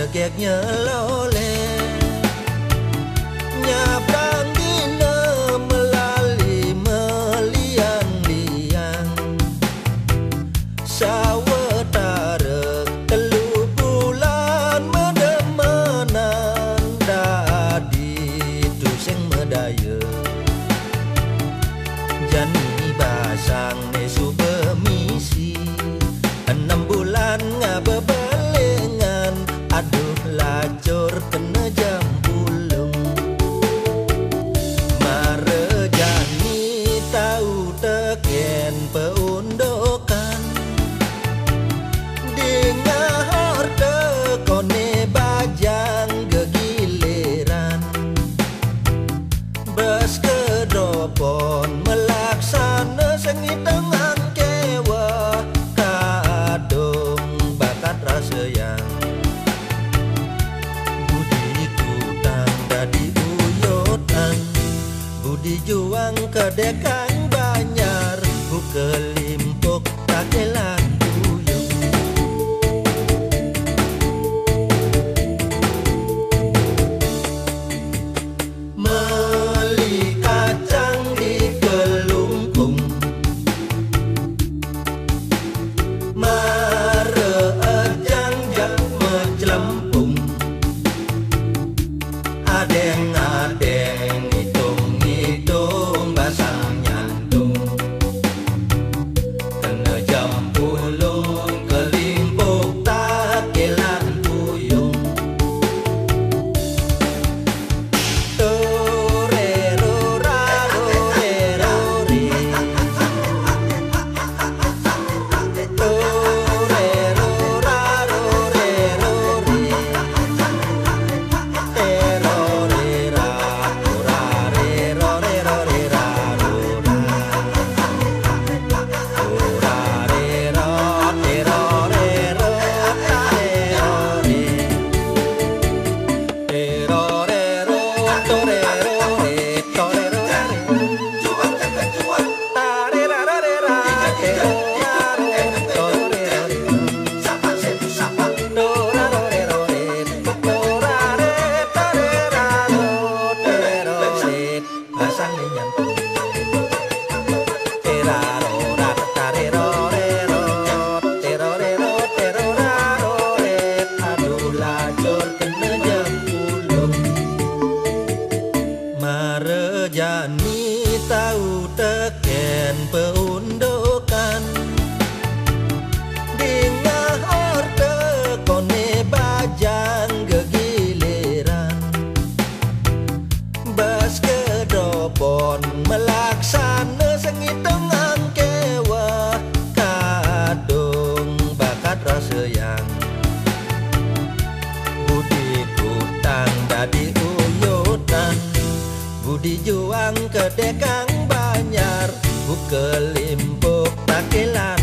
jegeknya lole nyabrang dina melali meliang-liang sawetara telu bulan medemenan dadi tuseng medaya jani basang nesu bemisi 6 bulan ngabebelengan aduh lacur kena jam pulung marejani tahu teken peundokan dingahor tekone bajang gegiliran bes kedropon melaksana sengiteng angkewa kadung bakat rasa yang budi kutang dadi uyotan budi juang kedekang banyar bukelimpuk takelan tuyung meli kacang di kelungkung marejang jak mecelempung adeng-adeng hitung-hitung basang nyantung kena jam pulung kelimpuk takelan puyung torerorarorerore marejani tahu teken peundokan dingahor tekone bajang gegiliran bas kedopon melaksana sengiteng angkewa kadung bakat rasa yang budi kutang dadi uyotan budi juang kedekang banyar bukelimpuk takelan